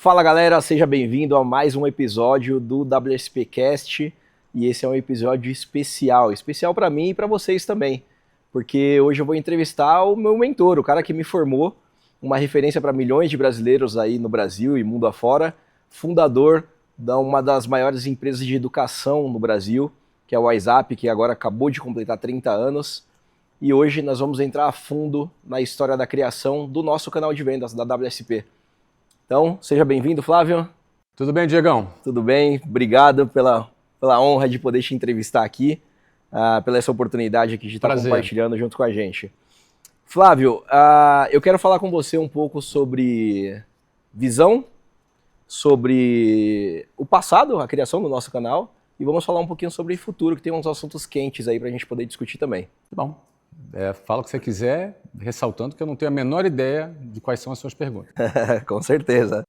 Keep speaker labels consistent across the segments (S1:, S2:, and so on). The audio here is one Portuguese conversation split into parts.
S1: Fala galera, seja bem-vindo a mais um episódio do WSPcast e esse é um episódio especial para mim e para vocês também, porque hoje eu vou entrevistar o meu mentor, o cara que me formou, uma referência para milhões de brasileiros aí no Brasil e mundo afora, fundador de uma das maiores empresas de educação no Brasil, que é o WhatsApp, que agora acabou de completar 30 anos, e hoje nós vamos entrar a fundo na história da criação do nosso canal de vendas, da WSP. Então, seja bem-vindo, Flávio.
S2: Tudo bem, Diegão?
S1: Tudo bem, obrigado pela honra de poder te entrevistar aqui, pela essa oportunidade aqui de estar compartilhando junto com a gente. Flávio, eu quero falar com você um pouco sobre visão, sobre o passado, a criação do nosso canal, e vamos falar um pouquinho sobre o futuro, que tem uns assuntos quentes aí para a gente poder discutir também.
S2: Tá bom. Fala o que você quiser, ressaltando que eu não tenho a menor ideia de quais são as suas perguntas.
S1: Com certeza.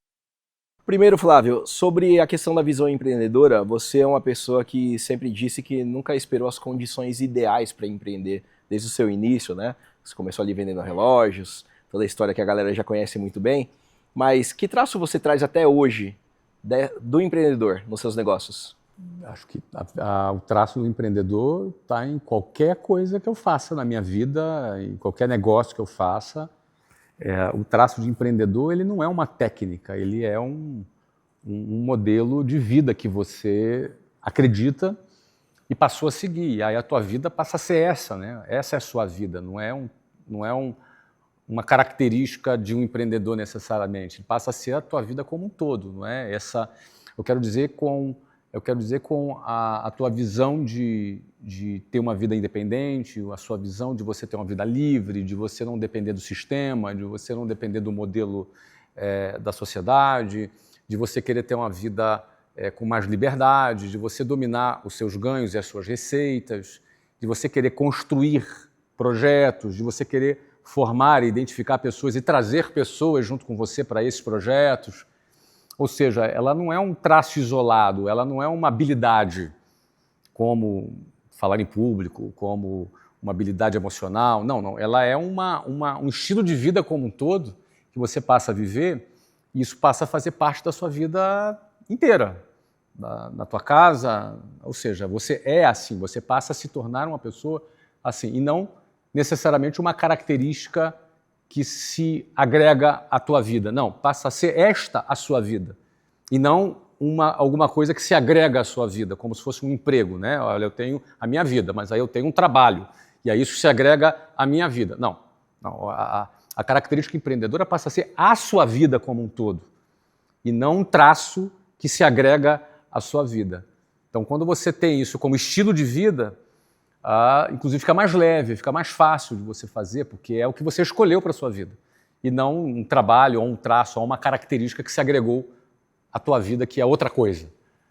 S1: Primeiro, Flávio, sobre a questão da visão empreendedora, você é uma pessoa que sempre disse que nunca esperou as condições ideais para empreender, desde o seu início, né? Você começou ali vendendo relógios, toda a história que a galera já conhece muito bem, mas que traço você traz até hoje do empreendedor nos seus negócios?
S2: Acho que o traço do empreendedor está em qualquer coisa que eu faça na minha vida, em qualquer negócio que eu faça. O traço de empreendedor ele não é uma técnica, ele é um modelo de vida que você acredita e passou a seguir. Aí a tua vida passa a ser essa, né? Essa é a sua vida, não é uma característica de um empreendedor necessariamente. Passa a ser a tua vida como um todo, não é? Eu quero dizer com a tua visão de ter uma vida independente, a sua visão de você ter uma vida livre, de você não depender do sistema, de você não depender do modelo da sociedade, de você querer ter uma vida com mais liberdade, de você dominar os seus ganhos e as suas receitas, de você querer construir projetos, de você querer formar e identificar pessoas e trazer pessoas junto com você para esses projetos. Ou seja, ela não é um traço isolado, ela não é uma habilidade como falar em público, como uma habilidade emocional. Não. Ela é um estilo de vida como um todo que você passa a viver e isso passa a fazer parte da sua vida inteira, na tua casa. Ou seja, você é assim, você passa a se tornar uma pessoa assim e não necessariamente uma característica que se agrega à tua vida. Não, passa a ser esta a sua vida. E não alguma coisa que se agrega à sua vida, como se fosse um emprego, né? Olha, eu tenho a minha vida, mas aí eu tenho um trabalho. E aí isso se agrega à minha vida. Não. A característica empreendedora passa a ser a sua vida como um todo. E não um traço que se agrega à sua vida. Então, quando você tem isso como estilo de vida, inclusive fica mais leve, fica mais fácil de você fazer, porque é o que você escolheu para a sua vida, e não um trabalho, ou um traço, ou uma característica que se agregou à tua vida, que é outra coisa.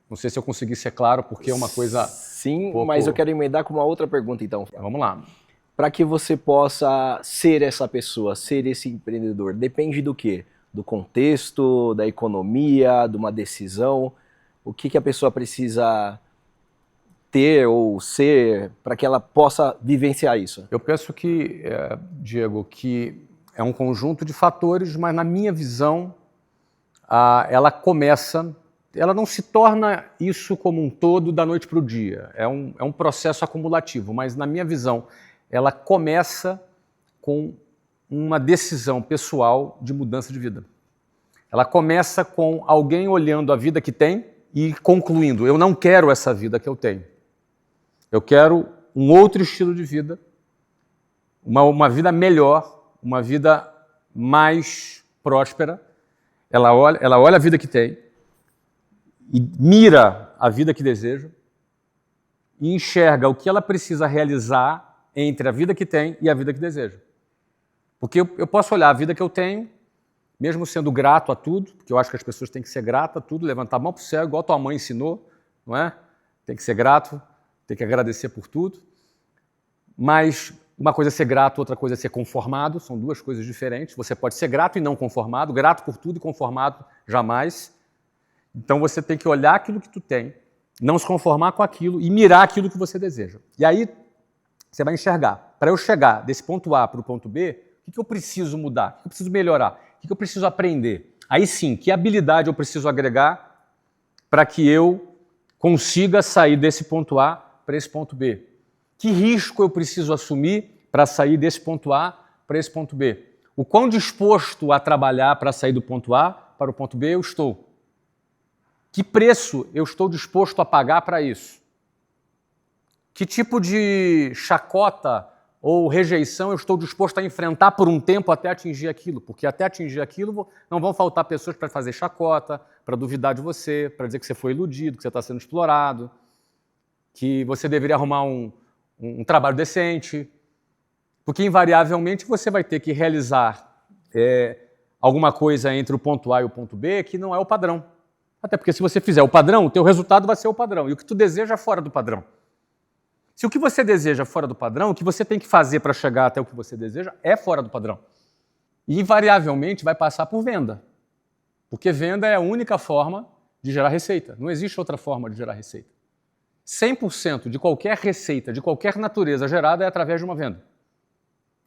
S2: Não sei se eu consegui ser claro, porque é uma coisa...
S1: Sim, mas eu quero emendar com uma outra pergunta, então.
S2: Vamos lá.
S1: Para que você possa ser essa pessoa, ser esse empreendedor, depende do quê? Do contexto, da economia, de uma decisão? O que a pessoa precisa ter ou ser para que ela possa vivenciar isso?
S2: Eu penso que, Diego, que é um conjunto de fatores, mas na minha visão, ela não se torna isso como um todo da noite para o dia. É um processo acumulativo, mas na minha visão, ela começa com uma decisão pessoal de mudança de vida. Ela começa com alguém olhando a vida que tem e concluindo, eu não quero essa vida que eu tenho. Eu quero um outro estilo de vida, uma vida melhor, uma vida mais próspera. Ela olha a vida que tem e mira a vida que deseja e enxerga o que ela precisa realizar entre a vida que tem e a vida que deseja. Porque eu posso olhar a vida que eu tenho, mesmo sendo grato a tudo, porque eu acho que as pessoas têm que ser gratas a tudo, levantar a mão para o céu, igual tua mãe ensinou, não é? Tem que ser grato. Tem que agradecer por tudo, mas uma coisa é ser grato, outra coisa é ser conformado, são duas coisas diferentes. Você pode ser grato e não conformado, grato por tudo e conformado jamais. Então você tem que olhar aquilo que tu tem, não se conformar com aquilo e mirar aquilo que você deseja. E aí você vai enxergar, para eu chegar desse ponto A para o ponto B, o que eu preciso mudar, o que eu preciso melhorar, o que eu preciso aprender. Aí sim, que habilidade eu preciso agregar para que eu consiga sair desse ponto A para esse ponto B? Que risco eu preciso assumir para sair desse ponto A para esse ponto B? O quão disposto a trabalhar para sair do ponto A para o ponto B eu estou? Que preço eu estou disposto a pagar para isso? Que tipo de chacota ou rejeição eu estou disposto a enfrentar por um tempo até atingir aquilo? Porque até atingir aquilo não vão faltar pessoas para fazer chacota, para duvidar de você, para dizer que você foi iludido, que você está sendo explorado, que você deveria arrumar um trabalho decente, porque invariavelmente você vai ter que realizar alguma coisa entre o ponto A e o ponto B que não é o padrão. Até porque se você fizer o padrão, o teu resultado vai ser o padrão, e o que tu deseja é fora do padrão. Se o que você deseja é fora do padrão, o que você tem que fazer para chegar até o que você deseja é fora do padrão. E invariavelmente vai passar por venda, porque venda é a única forma de gerar receita, não existe outra forma de gerar receita. 100% de qualquer receita, de qualquer natureza gerada é através de uma venda.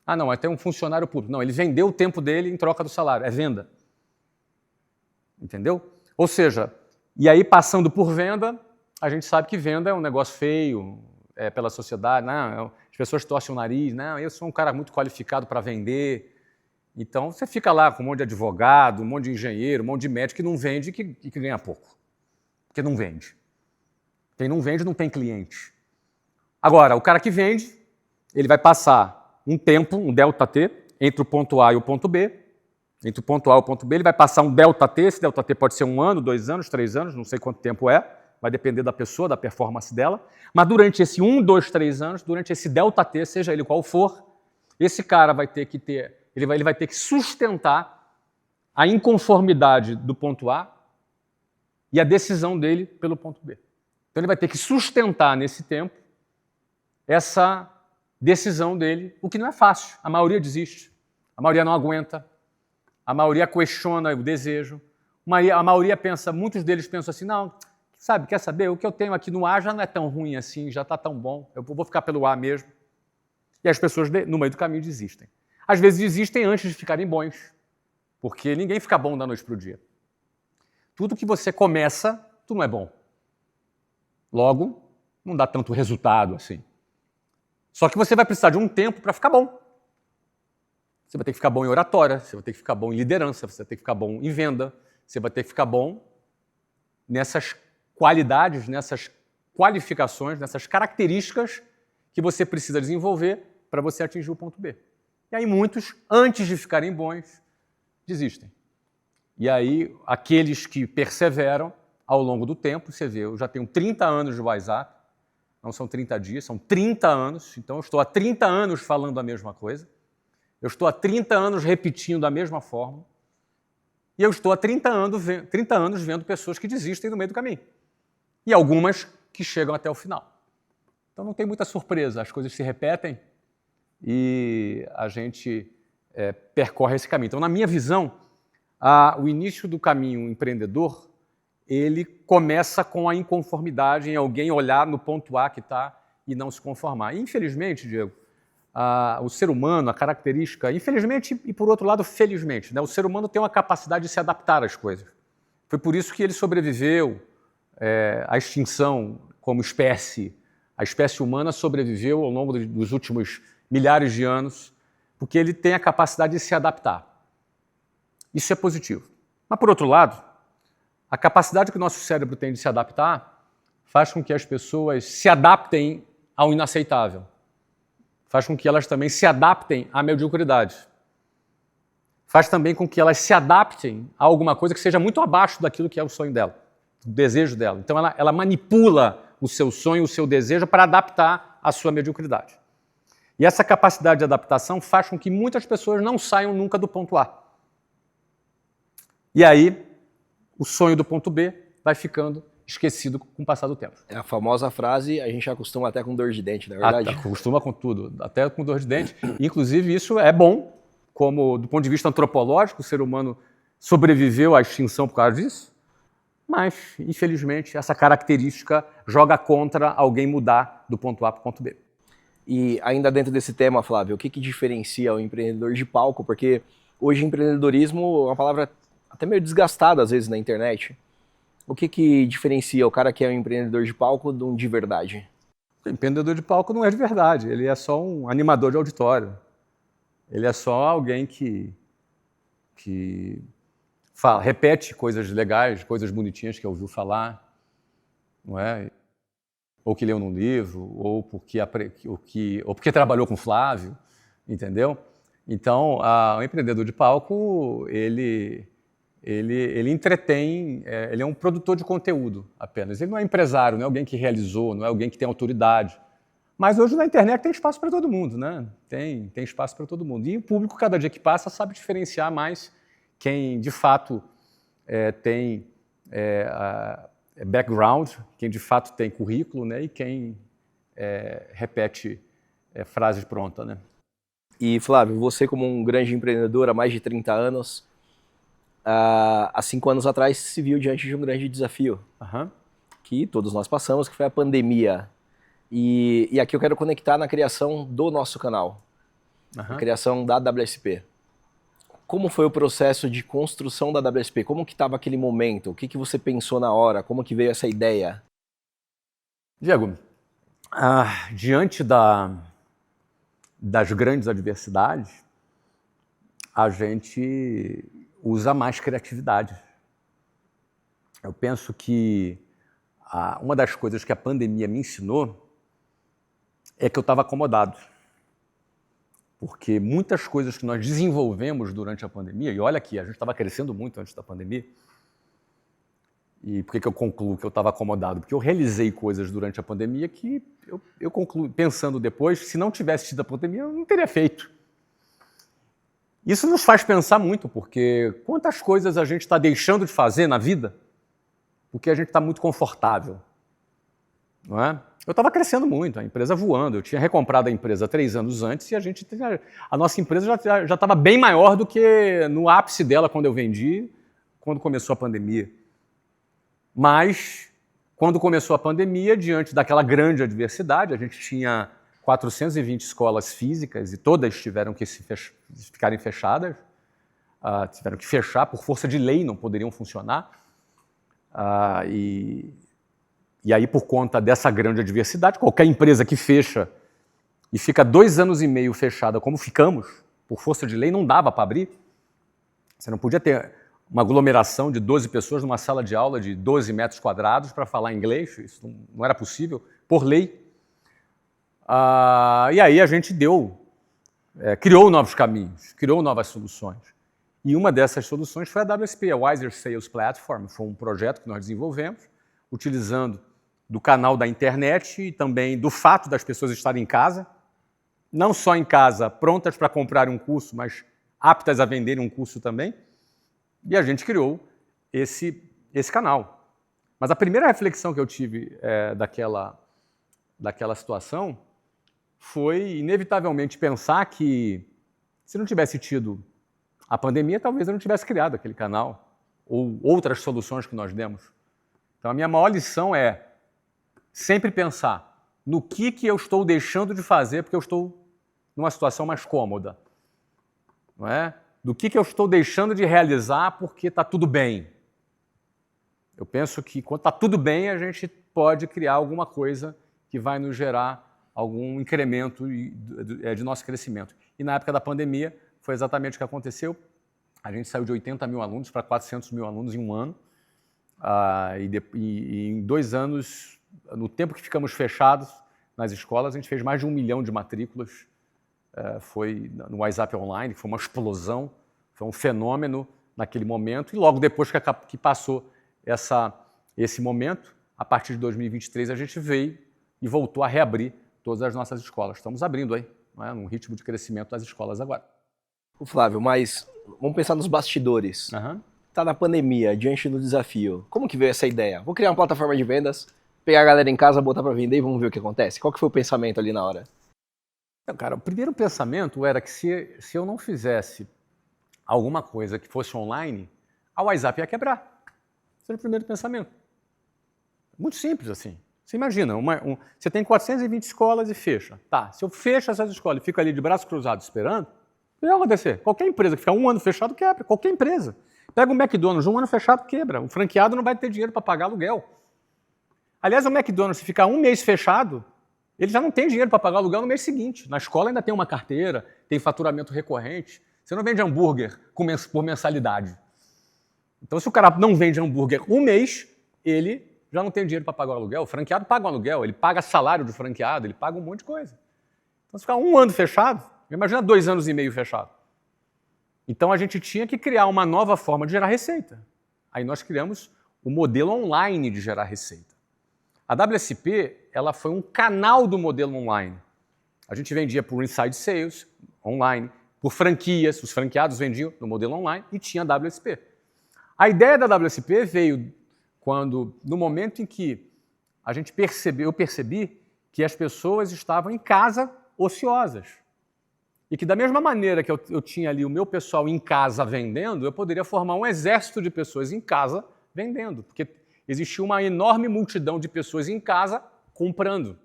S2: Ah, não, é ter um funcionário público. Não, ele vendeu o tempo dele em troca do salário. É venda. Entendeu? Ou seja, e aí passando por venda, a gente sabe que venda é um negócio feio pela sociedade. Não, as pessoas torcem o nariz. Não, eu sou um cara muito qualificado para vender. Então, você fica lá com um monte de advogado, um monte de engenheiro, um monte de médico que não vende e que ganha pouco. Porque não vende. Quem não vende não tem cliente. Agora, o cara que vende, ele vai passar um tempo, um ΔT, entre o ponto A e o ponto B. Entre o ponto A e o ponto B, ele vai passar um ΔT. Esse ΔT pode ser 1 ano, 2 anos, 3 anos, não sei quanto tempo é. Vai depender da pessoa, da performance dela. Mas durante esse 1, 2, 3 anos, durante esse ΔT, seja ele qual for, esse cara vai ter que ele vai ter que sustentar a inconformidade do ponto A e a decisão dele pelo ponto B. Então ele vai ter que sustentar nesse tempo essa decisão dele, o que não é fácil. A maioria desiste, a maioria não aguenta, a maioria questiona o desejo, a maioria pensa, muitos deles pensam assim, não, sabe, quer saber, o que eu tenho aqui no A já não é tão ruim assim, já está tão bom, eu vou ficar pelo A mesmo. E as pessoas no meio do caminho desistem. Às vezes desistem antes de ficarem bons, porque ninguém fica bom da noite para o dia. Tudo que você começa, tu não é bom. Logo, não dá tanto resultado assim. Só que você vai precisar de um tempo para ficar bom. Você vai ter que ficar bom em oratória, você vai ter que ficar bom em liderança, você vai ter que ficar bom em venda, você vai ter que ficar bom nessas qualidades, nessas qualificações, nessas características que você precisa desenvolver para você atingir o ponto B. E aí muitos, antes de ficarem bons, desistem. E aí aqueles que perseveram ao longo do tempo, você vê, eu já tenho 30 anos de WhatsApp, não são 30 dias, são 30 anos, então eu estou há 30 anos falando a mesma coisa, eu estou há 30 anos repetindo a mesma forma, e eu estou há 30 anos vendo pessoas que desistem no meio do caminho. E algumas que chegam até o final. Então não tem muita surpresa, as coisas se repetem e a gente percorre esse caminho. Então, na minha visão, o início do caminho empreendedor, ele começa com a inconformidade em alguém olhar no ponto A que está e não se conformar. E, infelizmente, Diego, o ser humano, a característica, infelizmente e por outro lado, felizmente, né? O ser humano tem uma capacidade de se adaptar às coisas. Foi por isso que ele sobreviveu à extinção como espécie. A espécie humana sobreviveu ao longo dos últimos milhares de anos, porque ele tem a capacidade de se adaptar. Isso é positivo. Mas, por outro lado, a capacidade que o nosso cérebro tem de se adaptar faz com que as pessoas se adaptem ao inaceitável. Faz com que elas também se adaptem à mediocridade. Faz também com que elas se adaptem a alguma coisa que seja muito abaixo daquilo que é o sonho dela, o desejo dela. Então ela manipula o seu sonho, o seu desejo para adaptar à sua mediocridade. E essa capacidade de adaptação faz com que muitas pessoas não saiam nunca do ponto A. E aí, o sonho do ponto B vai ficando esquecido com o passar do tempo.
S1: É a famosa frase, a gente acostuma até com dor de dente, na verdade.
S2: Acostuma com tudo, até com dor de dente. Inclusive, isso é bom, como do ponto de vista antropológico, o ser humano sobreviveu à extinção por causa disso, mas, infelizmente, essa característica joga contra alguém mudar do ponto A para o ponto B.
S1: E ainda dentro desse tema, Flávio, o que diferencia o empreendedor de palco? Porque hoje empreendedorismo é uma palavra até meio desgastado às vezes na internet. O que diferencia o cara que é um empreendedor de palco de um de verdade?
S2: O empreendedor de palco não é de verdade, ele é só um animador de auditório. Ele é só alguém que repete coisas legais, coisas bonitinhas que ouviu falar, não é? Ou que leu num livro, ou porque trabalhou com o Flávio, entendeu? Então, o empreendedor de palco, ele entretém, ele é um produtor de conteúdo apenas. Ele não é empresário, não é alguém que realizou, não é alguém que tem autoridade. Mas hoje na internet tem espaço para todo mundo, né? Tem espaço para todo mundo. E o público, cada dia que passa, sabe diferenciar mais quem de fato tem background, quem de fato tem currículo, né? E quem repete frase pronta, né?
S1: E Flávio, você como um grande empreendedor há mais de 30 anos, há 5 anos atrás se viu diante de um grande desafio, que todos nós passamos, que foi a pandemia. E aqui eu quero conectar na criação do nosso canal, a criação da WSP. Como foi o processo de construção da WSP? Como que estava aquele momento? O que você pensou na hora? Como que veio essa ideia?
S2: Diego, diante das grandes adversidades, a gente usa mais criatividade. Eu penso que uma das coisas que a pandemia me ensinou é que eu estava acomodado. Porque muitas coisas que nós desenvolvemos durante a pandemia, e olha aqui, a gente estava crescendo muito antes da pandemia, e por que eu concluo que eu estava acomodado? Porque eu realizei coisas durante a pandemia que eu concluo, pensando depois, se não tivesse tido a pandemia, eu não teria feito. Isso nos faz pensar muito, porque quantas coisas a gente está deixando de fazer na vida porque a gente está muito confortável, não é? Eu estava crescendo muito, a empresa voando, eu tinha recomprado a empresa 3 anos antes e a nossa empresa já estava bem maior do que no ápice dela quando eu vendi, quando começou a pandemia. Mas, quando começou a pandemia, diante daquela grande adversidade, a gente tinha 420 escolas físicas e todas tiveram que ficarem fechadas, tiveram que fechar, por força de lei não poderiam funcionar. E aí, por conta dessa grande adversidade, qualquer empresa que fecha e fica 2 anos e meio fechada, como ficamos, por força de lei, não dava para abrir. Você não podia ter uma aglomeração de 12 pessoas numa sala de aula de 12 metros quadrados para falar inglês, isso não era possível, por lei. E aí a gente criou novos caminhos, criou novas soluções. E uma dessas soluções foi a WSP, a Wiser Sales Platform. Foi um projeto que nós desenvolvemos, utilizando do canal da internet e também do fato das pessoas estarem em casa, não só em casa, prontas para comprar um curso, mas aptas a vender um curso também. E a gente criou esse canal. Mas a primeira reflexão que eu tive daquela situação foi, inevitavelmente, pensar que, se não tivesse tido a pandemia, talvez eu não tivesse criado aquele canal ou outras soluções que nós demos. Então, a minha maior lição é sempre pensar no que eu estou deixando de fazer porque eu estou numa situação mais cômoda, não é? Do que eu estou deixando de realizar porque está tudo bem. Eu penso que, quando está tudo bem, a gente pode criar alguma coisa que vai nos gerar algum incremento de nosso crescimento. E na época da pandemia, foi exatamente o que aconteceu. A gente saiu de 80 mil alunos para 400 mil alunos em um ano. E em 2 anos, no tempo que ficamos fechados nas escolas, a gente fez mais de 1 milhão de matrículas. Foi no WhatsApp Online, que foi uma explosão, foi um fenômeno naquele momento. E logo depois que passou esse momento, a partir de 2023, a gente veio e voltou a reabrir todas as nossas escolas. Estamos abrindo aí, não é? Um ritmo de crescimento das escolas agora.
S1: O Flávio, mas vamos pensar nos bastidores. Tá na pandemia, diante do desafio. Como que veio essa ideia? Vou criar uma plataforma de vendas, pegar a galera em casa, botar para vender e vamos ver o que acontece. Qual que foi o pensamento ali na hora?
S2: Cara, o primeiro pensamento era que se eu não fizesse alguma coisa que fosse online, a WhatsApp ia quebrar. Esse era o primeiro pensamento. Muito simples assim. Você imagina, você tem 420 escolas e fecha. Tá, se eu fecho essas escolas e fico ali de braços cruzados esperando, o que vai acontecer? Qualquer empresa que ficar 1 ano fechado quebra, qualquer empresa. Pega o McDonald's, um ano fechado quebra. O franqueado não vai ter dinheiro para pagar aluguel. Aliás, o McDonald's, se ficar um mês fechado, ele já não tem dinheiro para pagar aluguel no mês seguinte. Na escola ainda tem uma carteira, tem faturamento recorrente. Você não vende hambúrguer por mensalidade. Então, se o cara não vende hambúrguer um mês, ele já não tem dinheiro para pagar o aluguel. O franqueado paga o aluguel, ele paga salário do franqueado, ele paga um monte de coisa. Então, se ficar um ano fechado, imagina 2 anos e meio fechado. Então, a gente tinha que criar uma nova forma de gerar receita. Aí nós criamos o modelo online de gerar receita. A WSP, ela foi um canal do modelo online. A gente vendia por inside sales, online, por franquias, os franqueados vendiam no modelo online e tinha a WSP. A ideia da WSP veio quando, no momento em que eu percebi que as pessoas estavam em casa ociosas. E que da mesma maneira que eu tinha ali o meu pessoal em casa vendendo, eu poderia formar um exército de pessoas em casa vendendo, porque existia uma enorme multidão de pessoas em casa comprando.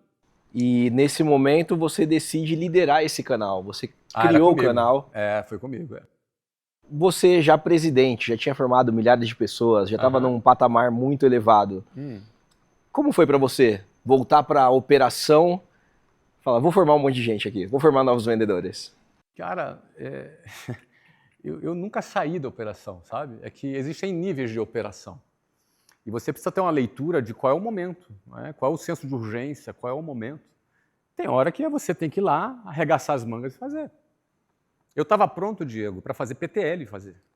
S1: E nesse momento você decide liderar esse canal, você criou o canal.
S2: Foi comigo.
S1: Você já presidente, já tinha formado milhares de pessoas, já estava num patamar muito elevado. Como foi para você voltar para a operação, falar, vou formar um monte de gente aqui, vou formar novos vendedores?
S2: Cara, eu nunca saí da operação, sabe? É que existem níveis de operação. E você precisa ter uma leitura de qual é o momento, né? Qual é o senso de urgência, qual é o momento. Tem hora que você tem que ir lá, arregaçar as mangas e fazer. Eu estava pronto, Diego, para fazer PTL.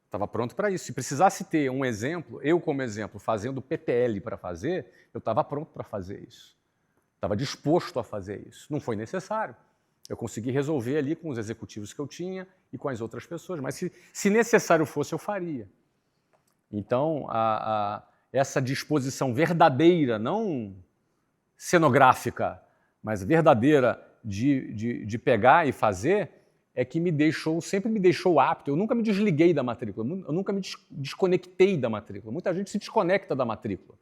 S2: Estava pronto para isso. Se precisasse ter um exemplo, eu como exemplo, fazendo PTL para fazer, eu estava pronto para fazer isso. Estava disposto a fazer isso. Não foi necessário. Eu consegui resolver ali com os executivos que eu tinha e com as outras pessoas. Mas se necessário fosse, eu faria. Então, essa disposição verdadeira, não cenográfica, mas verdadeira de pegar e fazer, é que sempre me deixou apto. Eu nunca me desliguei da matrícula, eu nunca me desconectei da matrícula. Muita gente se desconecta da matrícula.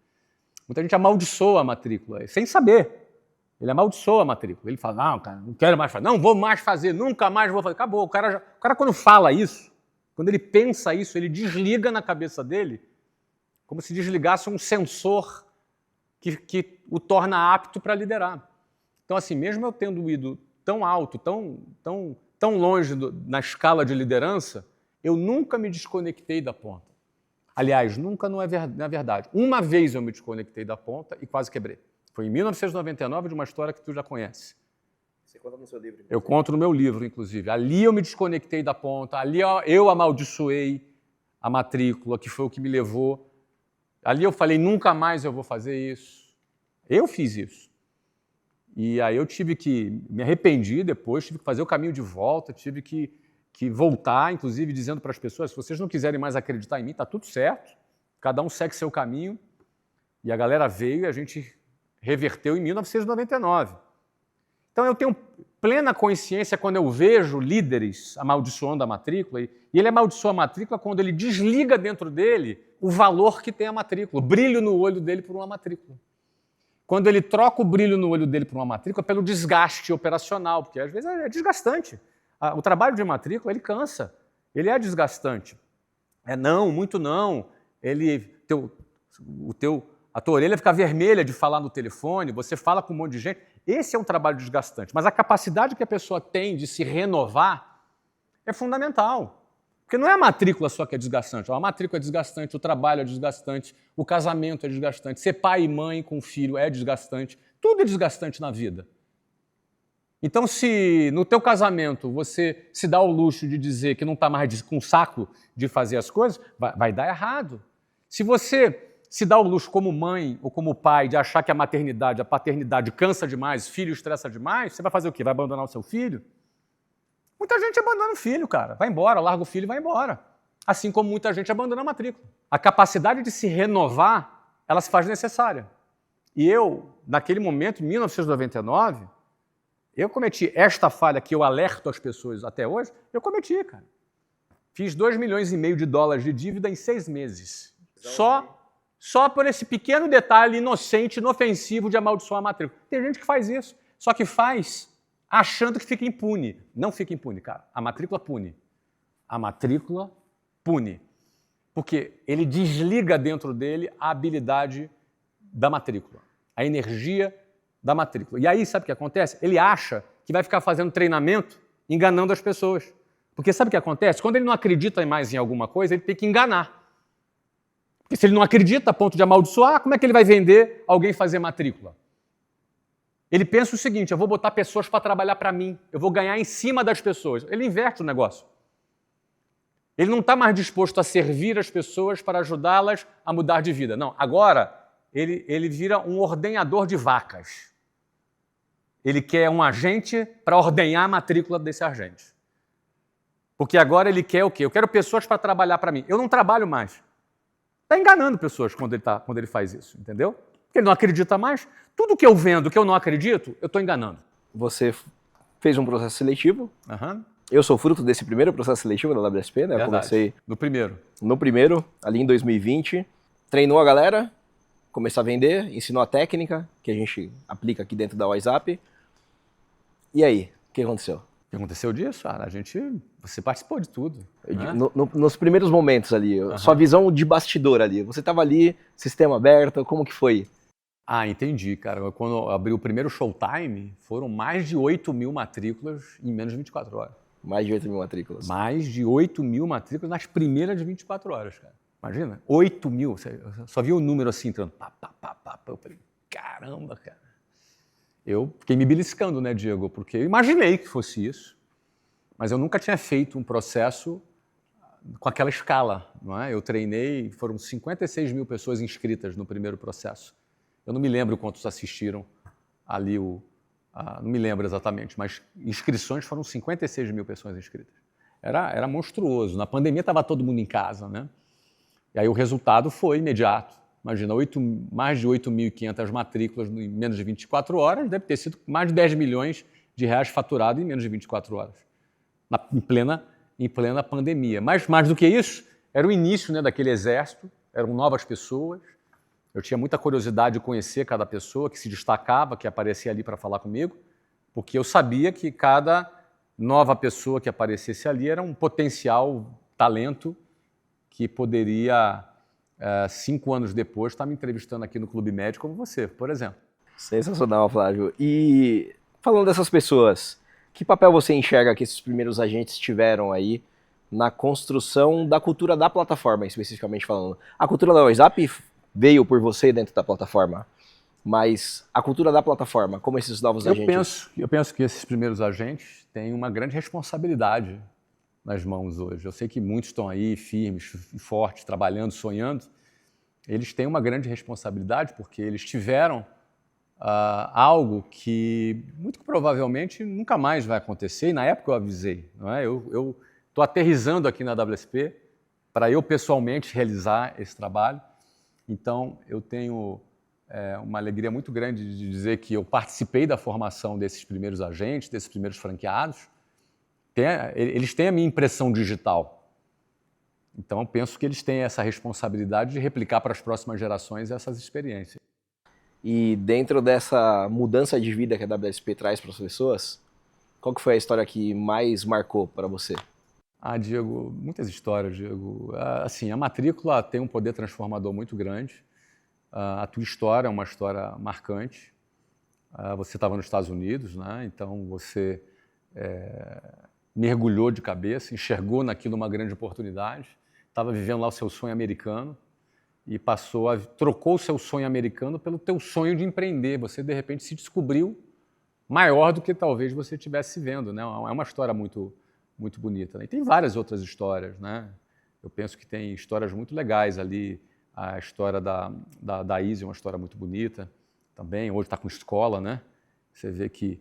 S2: Muita gente amaldiçoa a matrícula, sem saber. Ele amaldiçoa a matrícula. Ele fala, não, cara, não quero mais fazer, não vou mais fazer, nunca mais vou fazer. Acabou. O cara quando fala isso, quando ele pensa isso, ele desliga na cabeça dele, como se desligasse um sensor que o torna apto para liderar. Então, assim, mesmo eu tendo ido tão alto, tão longe na escala de liderança, eu nunca me desconectei da ponta. Aliás, nunca não é verdade. Uma vez eu me desconectei da ponta e quase quebrei. Foi em 1999, de uma história que tu já conhece.
S1: Você conta no seu livro? Inclusive.
S2: Eu conto no meu livro, inclusive. Ali eu me desconectei da ponta, ali eu amaldiçoei a matrícula, que foi o que me levou. Ali eu falei, nunca mais eu vou fazer isso. Eu fiz isso. E aí eu tive que, me arrependi depois, tive que fazer o caminho de volta, tive que voltar, inclusive dizendo para as pessoas, se vocês não quiserem mais acreditar em mim, está tudo certo, cada um segue seu caminho. E a galera veio e a gente reverteu em 1999. Então eu tenho plena consciência quando eu vejo líderes amaldiçoando a matrícula, e ele amaldiçoa a matrícula quando ele desliga dentro dele o valor que tem a matrícula, o brilho no olho dele por uma matrícula. Quando ele troca o brilho no olho dele por uma matrícula pelo desgaste operacional, porque às vezes é desgastante. O trabalho de matrícula, ele cansa, ele é desgastante. Muito não. A tua orelha fica vermelha de falar no telefone, você fala com um monte de gente. Esse é um trabalho desgastante. Mas a capacidade que a pessoa tem de se renovar é fundamental. Porque não é a matrícula só que é desgastante. A matrícula é desgastante, o trabalho é desgastante, o casamento é desgastante, ser pai e mãe com filho é desgastante. Tudo é desgastante na vida. Então, se no teu casamento você se dá o luxo de dizer que não está mais com saco de fazer as coisas, vai dar errado. Se você se dá o luxo como mãe ou como pai de achar que a maternidade, a paternidade cansa demais, filho estressa demais, você vai fazer o quê? Vai abandonar o seu filho? Muita gente abandona o filho, cara. Vai embora, larga o filho e vai embora. Assim como muita gente abandona a matrícula. A capacidade de se renovar, ela se faz necessária. E eu, naquele momento, em 1999, eu cometi esta falha que eu alerto as pessoas até hoje, eu cometi, cara. Fiz $2,5 milhões de dívida em 6 meses. Só por esse pequeno detalhe inocente, inofensivo de amaldiçoar a matrícula. Tem gente que faz isso, só que faz achando que fica impune. Não fica impune, cara. A matrícula pune. A matrícula pune. Porque ele desliga dentro dele a habilidade da matrícula, a energia da matrícula. E aí, sabe o que acontece? Ele acha que vai ficar fazendo treinamento enganando as pessoas. Porque sabe o que acontece? Quando ele não acredita mais em alguma coisa, ele tem que enganar. Porque se ele não acredita a ponto de amaldiçoar, como é que ele vai vender alguém fazer matrícula? Ele pensa o seguinte, eu vou botar pessoas para trabalhar para mim, eu vou ganhar em cima das pessoas. Ele inverte o negócio. Ele não está mais disposto a servir as pessoas para ajudá-las a mudar de vida. Não, agora ele vira um ordenhador de vacas. Ele quer um agente para ordenhar a matrícula desse agente. Porque agora ele quer o quê? Eu quero pessoas para trabalhar para mim. Eu não trabalho mais. Está enganando pessoas quando ele faz isso, entendeu? Porque ele não acredita mais. Tudo que eu vendo que eu não acredito, eu estou enganando.
S1: Você fez um processo seletivo.
S2: Uhum.
S1: Eu sou fruto desse primeiro processo seletivo da WSP, né? Eu comecei
S2: no primeiro.
S1: No primeiro, ali em 2020. Treinou a galera, começou a vender, ensinou a técnica, que a gente aplica aqui dentro da WhatsApp. E aí, o que aconteceu?
S2: O que aconteceu disso? Você participou de tudo. Né?
S1: Nos primeiros momentos ali, sua visão de bastidor ali. Você estava ali, sistema aberto, como que foi?
S2: Entendi, cara. Quando eu abri o primeiro Showtime, foram mais de 8.000 matrículas em menos de 24 horas.
S1: Mais de 8.000 matrículas.
S2: Mais de 8.000 matrículas nas primeiras 24 horas, cara. Imagina, 8.000. Eu só vi o número assim, entrando. Eu falei, caramba, cara. Eu fiquei me beliscando, né, Diego? Porque eu imaginei que fosse isso, mas eu nunca tinha feito um processo com aquela escala, não é? Eu treinei, foram 56.000 pessoas inscritas no primeiro processo. Eu não me lembro quantos assistiram ali, não me lembro exatamente, mas inscrições foram 56.000 pessoas inscritas. Era monstruoso. Na pandemia estava todo mundo em casa, né? E aí o resultado foi imediato. Imagina, mais de 8.500 matrículas em menos de 24 horas, deve ter sido mais de 10 milhões de reais faturado em menos de 24 horas, em plena pandemia. Mas mais do que isso, era o início, né, daquele exército, eram novas pessoas, eu tinha muita curiosidade de conhecer cada pessoa que se destacava, que aparecia ali para falar comigo, porque eu sabia que cada nova pessoa que aparecesse ali era um potencial talento que poderia... 5 anos depois, está me entrevistando aqui no Clube Médico como você, por exemplo.
S1: Sensacional, Flávio. E falando dessas pessoas, que papel você enxerga que esses primeiros agentes tiveram aí na construção da cultura da plataforma, especificamente falando? A cultura da WhatsApp veio por você dentro da plataforma, mas a cultura da plataforma, como esses novos agentes...
S2: Eu penso que esses primeiros agentes têm uma grande responsabilidade nas mãos hoje. Eu sei que muitos estão aí firmes, fortes, trabalhando, sonhando. Eles têm uma grande responsabilidade porque eles tiveram algo que muito provavelmente nunca mais vai acontecer, e na época eu avisei. Não é? Eu estou aterrissando aqui na WSP para eu pessoalmente realizar esse trabalho. Então eu tenho uma alegria muito grande de dizer que eu participei da formação desses primeiros agentes, desses primeiros franqueados. Eles têm a minha impressão digital. Então, eu penso que eles têm essa responsabilidade de replicar para as próximas gerações essas experiências.
S1: E dentro dessa mudança de vida que a WSP traz para as pessoas, qual que foi a história que mais marcou para você?
S2: Diego, muitas histórias, Diego. Assim, a matrícula tem um poder transformador muito grande. A tua história é uma história marcante. Você estava nos Estados Unidos, né? Então você... mergulhou de cabeça, enxergou naquilo uma grande oportunidade, estava vivendo lá o seu sonho americano e trocou o seu sonho americano pelo teu sonho de empreender. Você, de repente, se descobriu maior do que talvez você estivesse vendo, né? É uma história muito, muito bonita, né? E tem várias outras histórias, né? Eu penso que tem histórias muito legais ali. A história da Easy é uma história muito bonita também. Hoje está com escola, né? Você vê que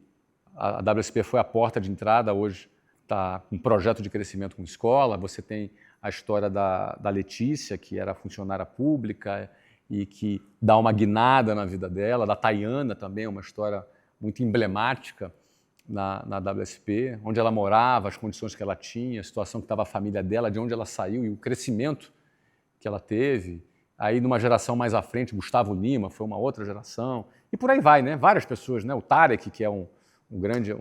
S2: a WSP foi a porta de entrada, hoje está com um projeto de crescimento com escola. Você tem a história da Letícia, que era funcionária pública e que dá uma guinada na vida dela, da Tayana também, uma história muito emblemática na WSP, onde ela morava, as condições que ela tinha, a situação que estava a família dela, de onde ela saiu e o crescimento que ela teve. Aí, numa geração mais à frente, Gustavo Lima foi uma outra geração, e por aí vai, né? Várias pessoas, né? O Tarek, que é uma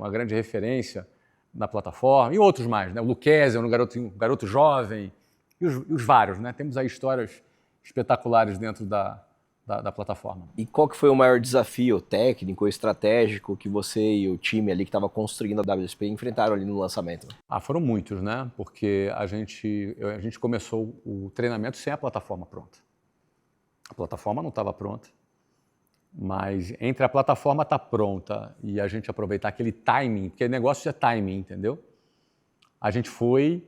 S2: grande referência na plataforma, e outros mais, né? O Luquezzi, um garoto jovem, e os vários, né? Temos aí histórias espetaculares dentro da plataforma.
S1: E qual que foi o maior desafio técnico, estratégico que você e o time ali que estava construindo a WSP enfrentaram ali no lançamento?
S2: Foram muitos, né? Porque a gente começou o treinamento sem a plataforma pronta. A plataforma não estava pronta, mas entre a plataforma estar pronta e a gente aproveitar aquele timing, porque negócio é timing, entendeu? A gente foi,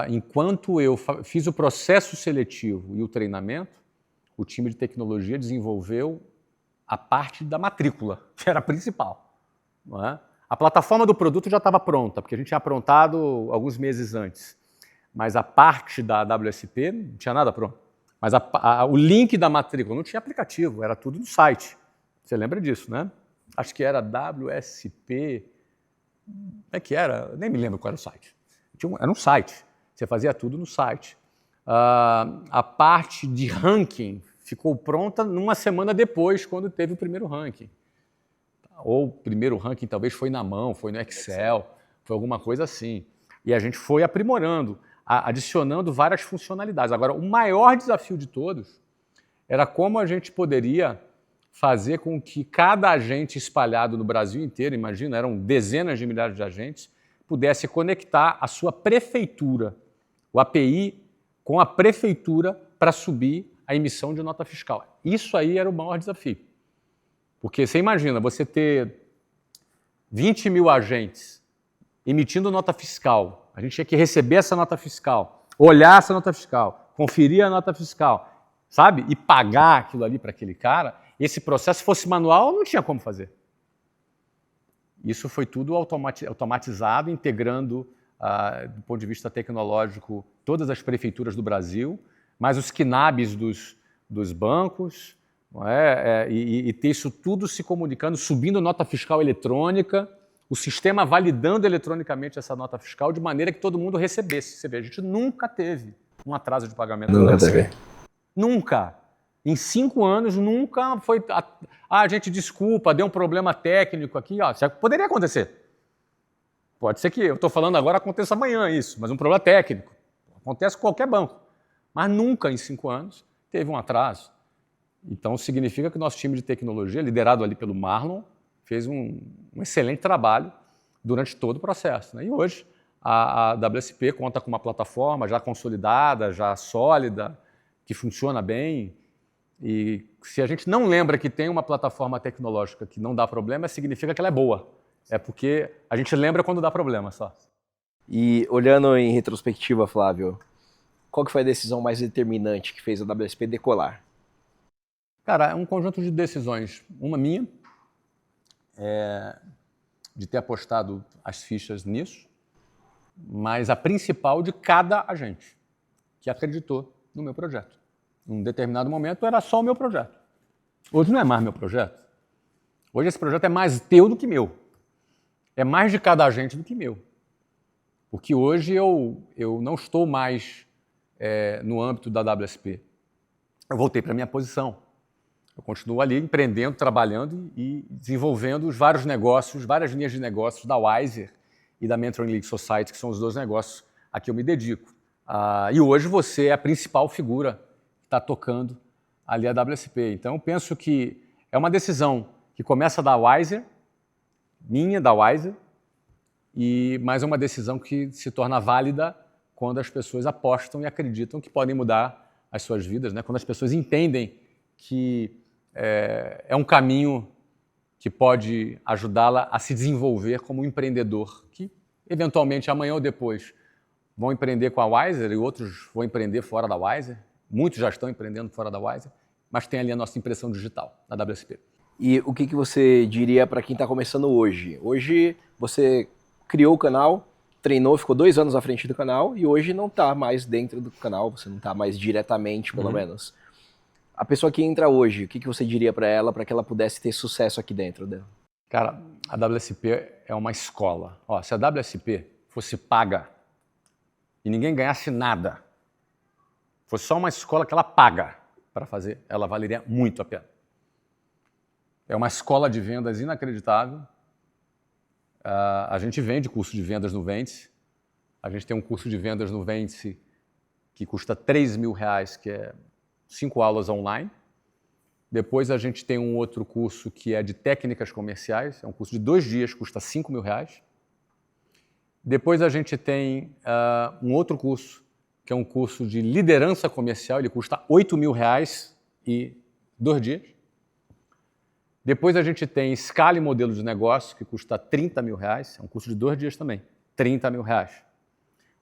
S2: enquanto eu fiz o processo seletivo e o treinamento, o time de tecnologia desenvolveu a parte da matrícula, que era a principal. Não é? A plataforma do produto já estava pronta, porque a gente tinha aprontado alguns meses antes. Mas a parte da WSP não tinha nada pronto. Mas o link da matrícula não tinha aplicativo, era tudo no site. Você lembra disso, né? Acho que era WSP... Como é que era? Eu nem me lembro qual era o site. Era um site. Você fazia tudo no site. A parte de ranking ficou pronta numa semana depois, quando teve o primeiro ranking. Ou o primeiro ranking talvez foi na mão, foi no Excel, foi alguma coisa assim. E a gente foi aprimorando, adicionando várias funcionalidades. Agora, o maior desafio de todos era como a gente poderia fazer com que cada agente espalhado no Brasil inteiro, imagina, eram dezenas de milhares de agentes, pudesse conectar a sua prefeitura, o API, com a prefeitura para subir a emissão de nota fiscal. Isso aí era o maior desafio. Porque você imagina, você ter 20 mil agentes emitindo nota fiscal, a gente tinha que receber essa nota fiscal, olhar essa nota fiscal, conferir a nota fiscal, sabe? E pagar aquilo ali para aquele cara. Esse processo fosse manual, não tinha como fazer. Isso foi tudo automatizado, integrando, do ponto de vista tecnológico, todas as prefeituras do Brasil, mais os KNABs dos bancos, não é? E ter isso tudo se comunicando, subindo nota fiscal eletrônica, o sistema validando eletronicamente essa nota fiscal de maneira que todo mundo recebesse. Você vê, a gente nunca teve um atraso de pagamento.
S1: Nunca teve.
S2: Nunca. Em 5 anos, nunca foi... gente, desculpa, deu um problema técnico aqui. Poderia acontecer. Pode ser que, eu estou falando agora, aconteça amanhã isso, mas um problema técnico. Acontece com qualquer banco. Mas nunca em 5 anos teve um atraso. Então, significa que o nosso time de tecnologia, liderado ali pelo Marlon, fez um excelente trabalho durante todo o processo, né? E hoje, a WSP conta com uma plataforma já consolidada, já sólida, que funciona bem. E se a gente não lembra que tem uma plataforma tecnológica que não dá problema, significa que ela é boa. É porque a gente lembra quando dá problema só.
S1: E olhando em retrospectiva, Flávio, qual que foi a decisão mais determinante que fez a WSP decolar?
S2: Cara, é um conjunto de decisões. Uma minha, de ter apostado as fichas nisso, mas a principal de cada agente que acreditou no meu projeto. Em um determinado momento era só o meu projeto. Hoje não é mais meu projeto. Hoje esse projeto é mais teu do que meu. É mais de cada agente do que meu. Porque hoje eu não estou mais no âmbito da WSP. Eu voltei para a minha posição. Eu continuo ali empreendendo, trabalhando e desenvolvendo os vários negócios, várias linhas de negócios da Wiser e da Mentoring League Society, que são os 2 negócios a que eu me dedico. E hoje você é a principal figura que está tocando ali a WSP. Então, eu penso que é uma decisão que começa da Wiser, minha, da Wiser, mas é uma decisão que se torna válida quando as pessoas apostam e acreditam que podem mudar as suas vidas, né? Quando as pessoas entendem que é um caminho que pode ajudá-la a se desenvolver como um empreendedor, que eventualmente amanhã ou depois vão empreender com a Wiser e outros vão empreender fora da Wiser. Muitos já estão empreendendo fora da Wiser, mas tem ali a nossa impressão digital, da WSP.
S1: E o que você diria para quem está começando hoje? Hoje você criou o canal, treinou, ficou 2 anos à frente do canal e hoje não está mais dentro do canal, você não está mais diretamente, pelo menos. A pessoa que entra hoje, o que você diria para ela para que ela pudesse ter sucesso aqui dentro dela?
S2: Cara, a WSP é uma escola. Se a WSP fosse paga e ninguém ganhasse nada, fosse só uma escola que ela paga para fazer, ela valeria muito a pena. É uma escola de vendas inacreditável. A gente vende curso de vendas no Vence. A gente tem um curso de vendas no Vence que custa R$3.000, que é 5 aulas online. Depois a gente tem um outro curso que é de técnicas comerciais, é um curso de 2 dias, custa R$5.000. Depois a gente tem um outro curso, que é um curso de liderança comercial, ele custa R$8.000 e 2 dias. Depois a gente tem escala e modelo de negócio, que custa R$30.000, é um curso de 2 dias também, R$30.000.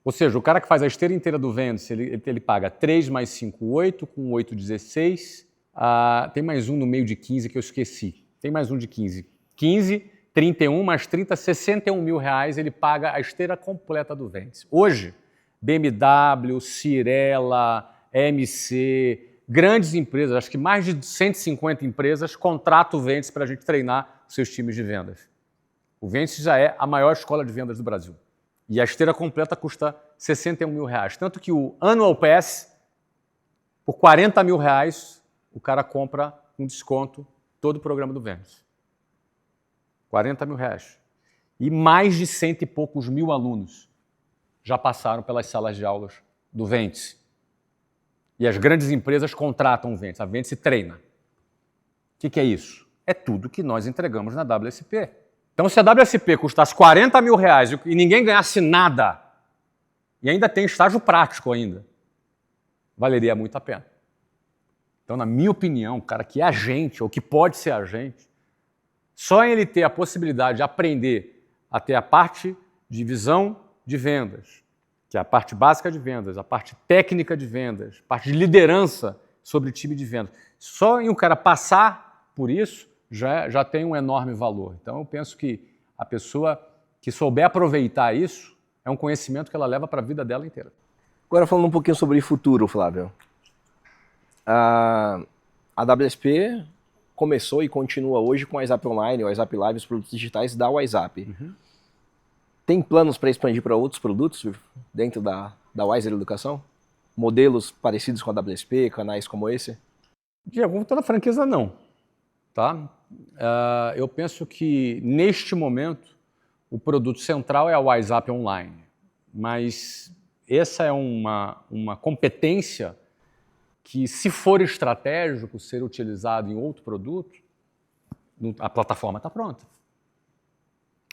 S2: Ou seja, o cara que faz a esteira inteira do Vêndice, ele paga 3 mais 5, 8, com 8, 16. Tem mais um no meio de 15 que eu esqueci. Tem mais um de 15. 15, 31 mais 30, R$61.000, ele paga a esteira completa do Vêndice. Hoje, BMW, Cirela, MC, grandes empresas, acho que mais de 150 empresas contratam o Vêndice para a gente treinar seus times de vendas. O Vêndice já é a maior escola de vendas do Brasil. E a esteira completa custa R$61.000. Tanto que o Annual Pass, por R$40.000, o cara compra com desconto todo o programa do Vêndice. R$40.000. E mais de 100 e poucos mil alunos já passaram pelas salas de aulas do Vêndice. E as grandes empresas contratam o Vêndice. A Vêndice treina. O que é isso? É tudo que nós entregamos na WSP. Então, se a WSP custasse R$40.000 e ninguém ganhasse nada, e ainda tem estágio prático ainda, valeria muito a pena. Então, na minha opinião, o cara que é agente, ou que pode ser agente, só em ele ter a possibilidade de aprender a ter a parte de visão de vendas, que é a parte básica de vendas, a parte técnica de vendas, a parte de liderança sobre time de vendas. Só em um cara passar por isso, já tem um enorme valor. Então, eu penso que a pessoa que souber aproveitar isso é um conhecimento que ela leva para a vida dela inteira.
S1: Agora, falando um pouquinho sobre futuro, Flávio. A WSP começou e continua hoje com o WhatsApp Online, o WhatsApp Live, os produtos digitais da WhatsApp. Tem planos para expandir para outros produtos dentro da Wiser Educação? Modelos parecidos com a WSP, canais como esse?
S2: Diego, com toda franqueza, não. Tá? Eu penso que, neste momento, o produto central é o WhatsApp Online. Mas essa é uma competência que, se for estratégico ser utilizado em outro produto, a plataforma está pronta.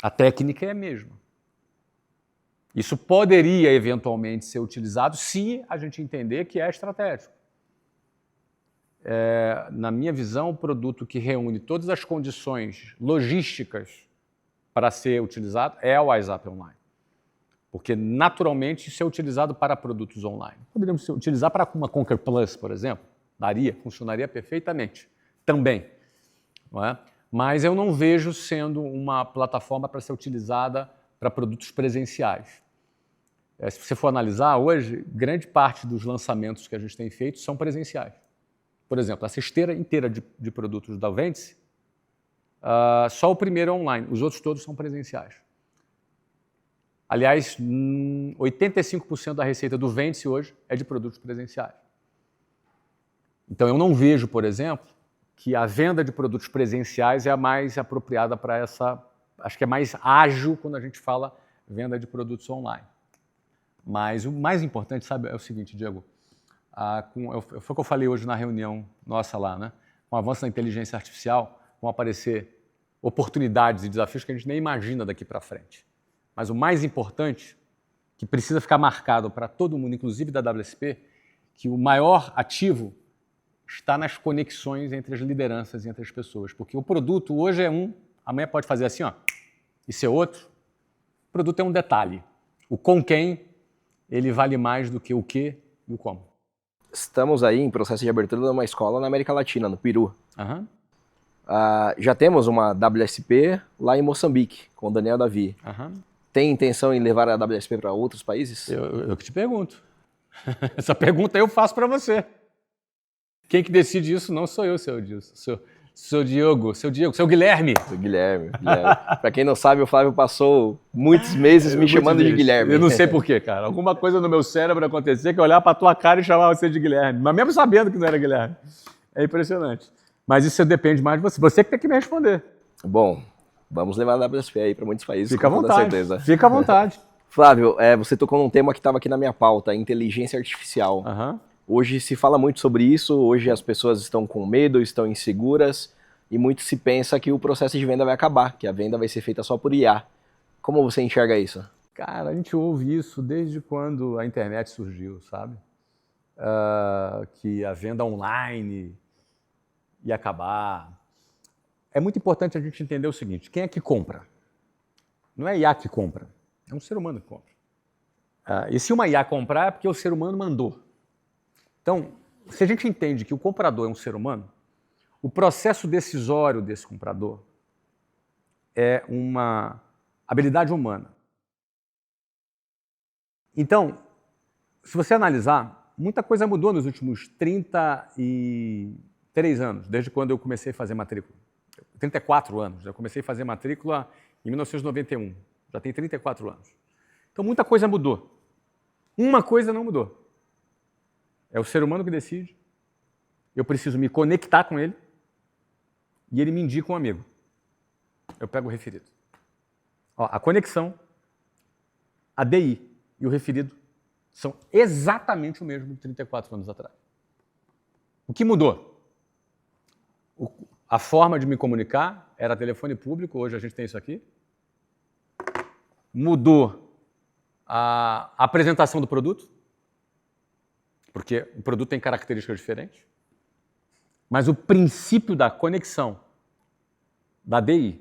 S2: A técnica é a mesma. Isso poderia, eventualmente, ser utilizado se a gente entender que é estratégico. Na minha visão, o produto que reúne todas as condições logísticas para ser utilizado é o WhatsApp Online. Porque, naturalmente, isso é utilizado para produtos online. Poderíamos utilizar para uma Conquer Plus, por exemplo. Funcionaria perfeitamente. Também. Não é? Mas eu não vejo sendo uma plataforma para ser utilizada para produtos presenciais. Se você for analisar, hoje, grande parte dos lançamentos que a gente tem feito são presenciais. Por exemplo, essa esteira inteira de produtos da Vêndice, só o primeiro é online, os outros todos são presenciais. Aliás, 85% da receita do Vêndice hoje é de produtos presenciais. Então, eu não vejo, por exemplo, que a venda de produtos presenciais é a mais apropriada para essa... Acho que é mais ágil quando a gente fala venda de produtos online. Mas o mais importante, sabe, é o seguinte, Diego. Foi o que eu falei hoje na reunião nossa lá, né? Com o avanço da inteligência artificial, vão aparecer oportunidades e desafios que a gente nem imagina daqui para frente. Mas o mais importante, que precisa ficar marcado para todo mundo, inclusive da WSP, que o maior ativo está nas conexões entre as lideranças e entre as pessoas. Porque o produto hoje é um, amanhã pode fazer assim, ó, e ser outro. O produto é um detalhe. O com quem, ele vale mais do que o que e o como.
S1: Estamos aí em processo de abertura de uma escola na América Latina, no Peru.
S2: Uhum.
S1: Já temos uma WSP lá em Moçambique, com o Daniel Davi.
S2: Uhum.
S1: Tem intenção em levar a WSP para outros países?
S2: Eu que te pergunto. Essa pergunta eu faço para você. Quem que decide isso não sou eu, seu Diego, seu Guilherme.
S1: Seu Guilherme. Para quem não sabe, o Flávio passou muitos meses me chamando de Guilherme.
S2: Eu não sei por quê, cara. Alguma coisa no meu cérebro acontecia que eu olhava para tua cara e chamava você de Guilherme. Mas mesmo sabendo que não era Guilherme. É impressionante. Mas isso depende mais de você. Você que tem que me responder.
S1: Bom, vamos levar a WSP aí para muitos países.
S2: Fica à vontade.
S1: Certeza.
S2: Fica à vontade.
S1: Flávio, você tocou num tema que estava aqui na minha pauta, inteligência artificial.
S2: Aham.
S1: Hoje se fala muito sobre isso, hoje as pessoas estão com medo, estão inseguras, e muito se pensa que o processo de venda vai acabar, que a venda vai ser feita só por IA. Como você enxerga isso?
S2: Cara, a gente ouve isso desde quando a internet surgiu, sabe? Que a venda online ia acabar. É muito importante a gente entender o seguinte: quem é que compra? Não é IA que compra, é um ser humano que compra. E se uma IA comprar é porque o ser humano mandou. Então, se a gente entende que o comprador é um ser humano, o processo decisório desse comprador é uma habilidade humana. Então, se você analisar, muita coisa mudou nos últimos 33 anos, desde quando eu comecei a fazer matrícula. 34 anos, eu comecei a fazer matrícula em 1991, já tem 34 anos. Então, muita coisa mudou. Uma coisa não mudou. É o ser humano que decide, eu preciso me conectar com ele e ele me indica um amigo. Eu pego o referido. A conexão, a DI e o referido são exatamente o mesmo de 34 anos atrás. O que mudou? A forma de me comunicar era telefone público, hoje a gente tem isso aqui. Mudou a apresentação do produto, porque o produto tem características diferentes. Mas o princípio da conexão da DI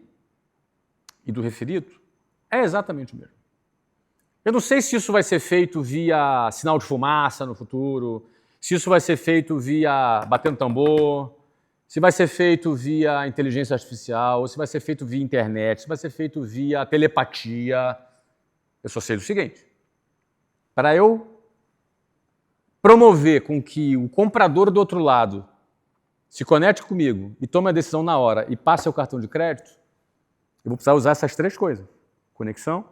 S2: e do referido é exatamente o mesmo. Eu não sei se isso vai ser feito via sinal de fumaça no futuro, se isso vai ser feito via batendo tambor, se vai ser feito via inteligência artificial, ou se vai ser feito via internet, se vai ser feito via telepatia. Eu só sei do seguinte: para eu promover com que o comprador do outro lado se conecte comigo e tome a decisão na hora e passe o cartão de crédito, eu vou precisar usar essas três coisas: conexão,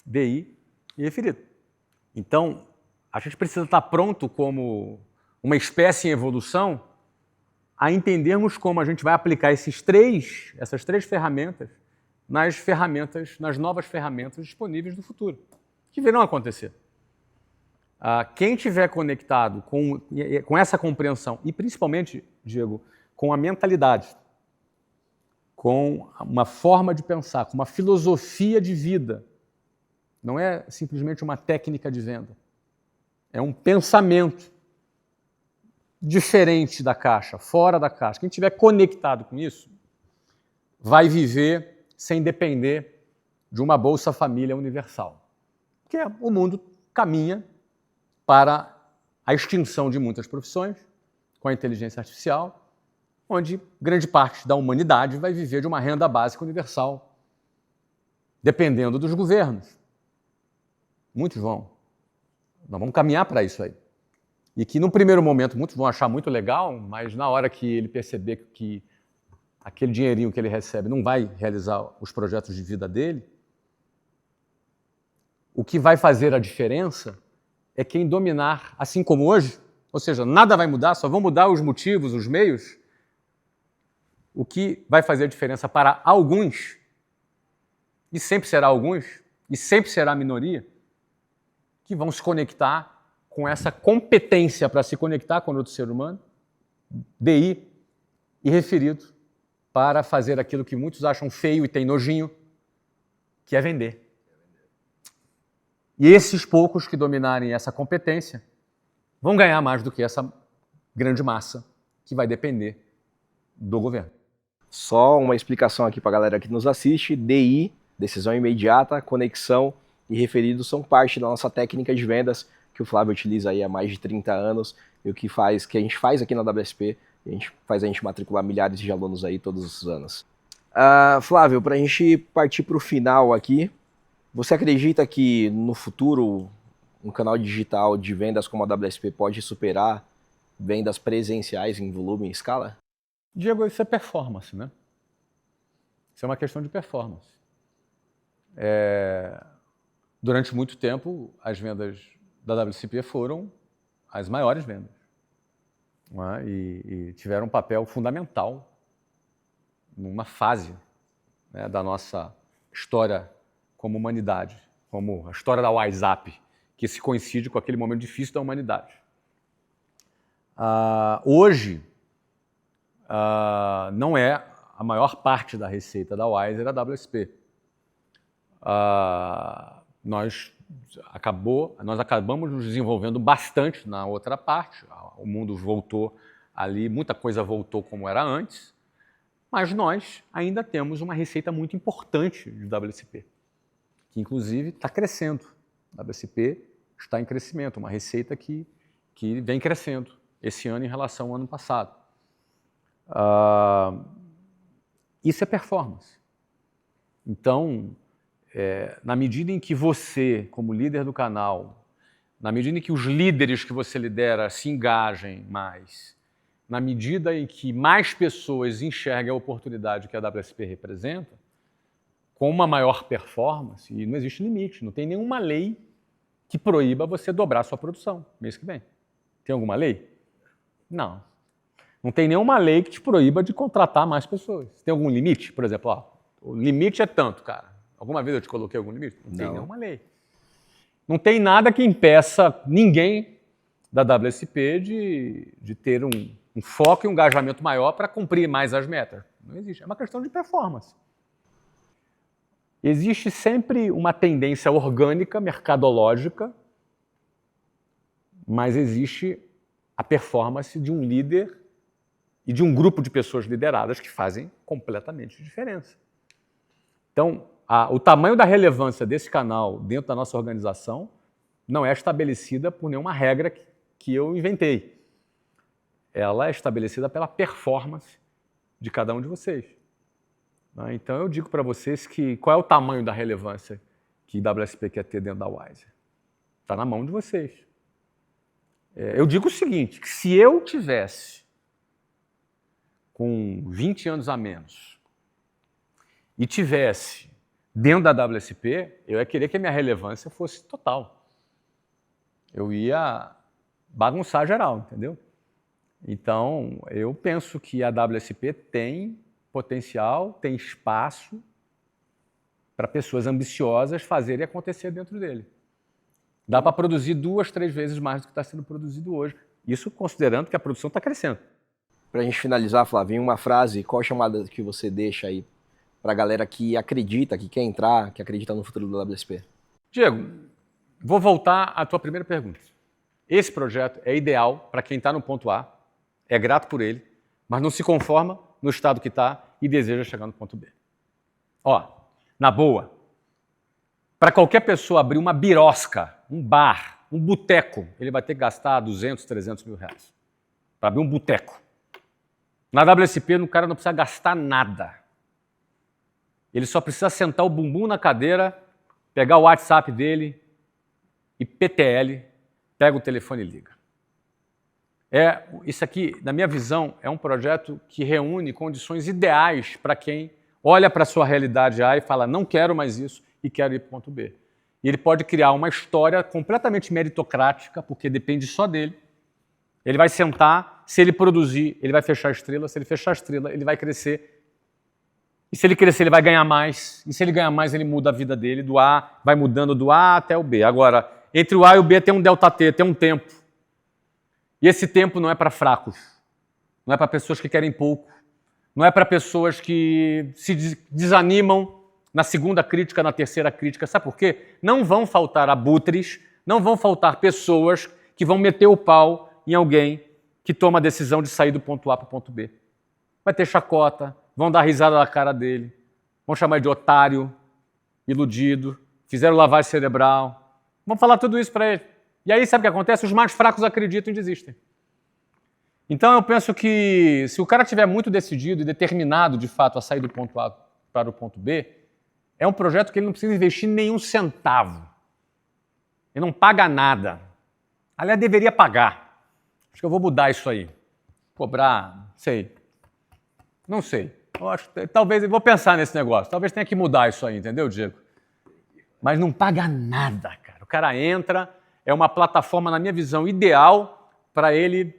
S2: DI e referido. Então, a gente precisa estar pronto como uma espécie em evolução a entendermos como a gente vai aplicar essas três ferramentas nas novas ferramentas disponíveis do futuro, que virão acontecer. Quem estiver conectado com essa compreensão, e principalmente, Diego, com a mentalidade, com uma forma de pensar, com uma filosofia de vida, não é simplesmente uma técnica de venda, é um pensamento diferente da caixa, fora da caixa. Quem estiver conectado com isso vai viver sem depender de uma Bolsa Família universal, porque o mundo caminha para a extinção de muitas profissões com a inteligência artificial, onde grande parte da humanidade vai viver de uma renda básica universal, dependendo dos governos. Muitos vão. Nós vamos caminhar para isso aí. E que, num primeiro momento, muitos vão achar muito legal, mas na hora que ele perceber que aquele dinheirinho que ele recebe não vai realizar os projetos de vida dele, o que vai fazer a diferença é quem dominar, assim como hoje, ou seja, nada vai mudar, só vão mudar os motivos, os meios. O que vai fazer a diferença para alguns, e sempre será alguns, e sempre será a minoria, que vão se conectar com essa competência para se conectar com outro ser humano, DI e referido, para fazer aquilo que muitos acham feio e tem nojinho, que é vender. E esses poucos que dominarem essa competência vão ganhar mais do que essa grande massa que vai depender do governo.
S1: Só uma explicação aqui para a galera que nos assiste: DI, decisão imediata, conexão e referido são parte da nossa técnica de vendas que o Flávio utiliza aí há mais de 30 anos e que a gente faz aqui na WSP, a gente matricular milhares de alunos aí todos os anos. Flávio, para a gente partir para o final aqui, você acredita que no futuro um canal digital de vendas como a WSP pode superar vendas presenciais em volume e escala?
S2: Diego, isso é performance, né? Isso é uma questão de performance. Durante muito tempo, as vendas da WSP foram as maiores vendas, não é? E tiveram um papel fundamental numa fase, né, da nossa história como humanidade. como a história da WhatsApp, que se coincide com aquele momento difícil da humanidade. Hoje, não é a maior parte da receita da Wiser a WSP. Nós acabamos nos desenvolvendo bastante na outra parte, o mundo voltou ali, muita coisa voltou como era antes, mas nós ainda temos uma receita muito importante de WSP, que inclusive está crescendo. A WSP está em crescimento, uma receita que vem crescendo esse ano em relação ao ano passado. Isso é performance. Então, na medida em que você, como líder do canal, na medida em que os líderes que você lidera se engajem mais, na medida em que mais pessoas enxerguem a oportunidade que a WSP representa, com uma maior performance, e não existe limite, não tem nenhuma lei que proíba você dobrar a sua produção mês que vem. Tem alguma lei? Não. Não tem nenhuma lei que te proíba de contratar mais pessoas. Tem algum limite? Por exemplo, o limite é tanto, cara. Alguma vez eu te coloquei algum limite? Não tem nenhuma lei. Não tem nada que impeça ninguém da WSP de ter um foco e um engajamento maior para cumprir mais as metas. Não existe. É uma questão de performance. Existe sempre uma tendência orgânica, mercadológica, mas existe a performance de um líder e de um grupo de pessoas lideradas que fazem completamente diferença. Então, o tamanho da relevância desse canal dentro da nossa organização não é estabelecida por nenhuma regra que eu inventei. Ela é estabelecida pela performance de cada um de vocês. Então, eu digo para vocês qual é o tamanho da relevância que a WSP quer ter dentro da Wiser. Está na mão de vocês. Eu digo o seguinte, que se eu tivesse com 20 anos a menos e tivesse dentro da WSP, eu ia querer que a minha relevância fosse total. Eu ia bagunçar geral, entendeu? Então, eu penso que a WSP tem potencial, tem espaço para pessoas ambiciosas fazerem acontecer dentro dele. Dá para produzir 2, 3 vezes mais do que está sendo produzido hoje. Isso considerando que a produção está crescendo.
S1: Para a gente finalizar, Flavinho, uma frase, qual a chamada que você deixa aí para a galera que acredita, que quer entrar, que acredita no futuro do WSP?
S2: Diego, vou voltar à tua primeira pergunta. Esse projeto é ideal para quem está no ponto A, é grato por ele, mas não se conforma no estado que está e deseja chegar no ponto B. Na boa, para qualquer pessoa abrir uma birosca, um bar, um boteco, ele vai ter que gastar 200, 300 mil reais para abrir um boteco. Na WSP, o cara não precisa gastar nada. Ele só precisa sentar o bumbum na cadeira, pegar o WhatsApp dele e PTL, pega o telefone e liga. Isso aqui, na minha visão, é um projeto que reúne condições ideais para quem olha para a sua realidade A e fala, não quero mais isso e quero ir para o ponto B. E ele pode criar uma história completamente meritocrática, porque depende só dele. Ele vai sentar, se ele produzir, ele vai fechar a estrela, se ele fechar a estrela, ele vai crescer. E se ele crescer, ele vai ganhar mais. E se ele ganhar mais, ele muda a vida dele, do A, vai mudando do A até o B. Agora, entre o A e o B tem um delta T, tem um tempo. E esse tempo não é para fracos, não é para pessoas que querem pouco, não é para pessoas que se desanimam na segunda crítica, na terceira crítica. Sabe por quê? Não vão faltar abutres, não vão faltar pessoas que vão meter o pau em alguém que toma a decisão de sair do ponto A para o ponto B. Vai ter chacota, vão dar risada na cara dele, vão chamar ele de otário, iludido, fizeram lavagem cerebral, vão falar tudo isso para ele. E aí, sabe o que acontece? Os mais fracos acreditam e desistem. Então, eu penso que se o cara estiver muito decidido e determinado, de fato, a sair do ponto A para o ponto B, é um projeto que ele não precisa investir nenhum centavo. Ele não paga nada. Aliás, deveria pagar. Acho que eu vou mudar isso aí. Cobrar, não sei. Talvez, eu vou pensar nesse negócio. Talvez tenha que mudar isso aí, entendeu, Diego? Mas não paga nada, cara. O cara entra... É uma plataforma, na minha visão, ideal para ele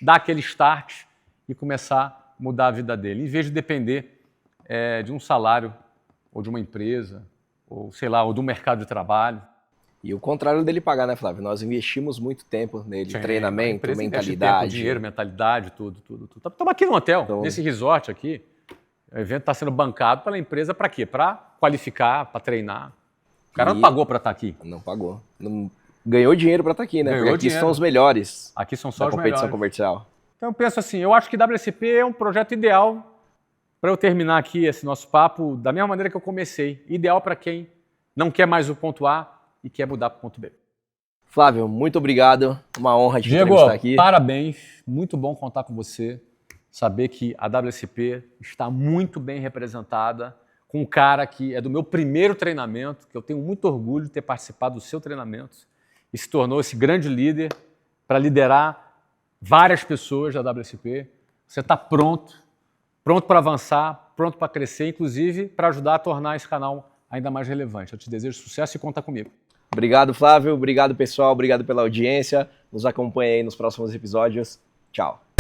S2: dar aquele start e começar a mudar a vida dele, em vez de depender de um salário, ou de uma empresa, ou sei lá, ou do mercado de trabalho.
S1: E o contrário dele pagar, né, Flávio? Nós investimos muito tempo nele, treinamento, mentalidade.
S2: Tempo, dinheiro, mentalidade, tudo. Estamos aqui no hotel,
S1: Então,
S2: nesse resort aqui. O evento está sendo bancado pela empresa para quê? Para qualificar, para treinar. O cara não pagou para estar aqui.
S1: Não pagou. Não ganhou dinheiro para estar aqui, né?
S2: Ganhou
S1: Porque aqui
S2: dinheiro.
S1: são os melhores
S2: Aqui são só
S1: da
S2: os
S1: competição
S2: melhores.
S1: comercial.
S2: Então eu penso assim, eu acho que WSP é um projeto ideal para eu terminar aqui esse nosso papo da mesma maneira que eu comecei. Ideal para quem não quer mais o ponto A e quer mudar para o ponto B.
S1: Flávio, muito obrigado. Uma honra te
S2: Diego,
S1: entrevistar aqui.
S2: Parabéns. Muito bom contar com você. Saber que a WSP está muito bem representada com um cara que é do meu primeiro treinamento, que eu tenho muito orgulho de ter participado do seu treinamento e se tornou esse grande líder para liderar várias pessoas da WSP. Você está pronto para avançar, pronto para crescer, inclusive para ajudar a tornar esse canal ainda mais relevante. Eu te desejo sucesso e conta comigo.
S1: Obrigado, Flávio. Obrigado, pessoal. Obrigado pela audiência. Nos acompanhe aí nos próximos episódios. Tchau.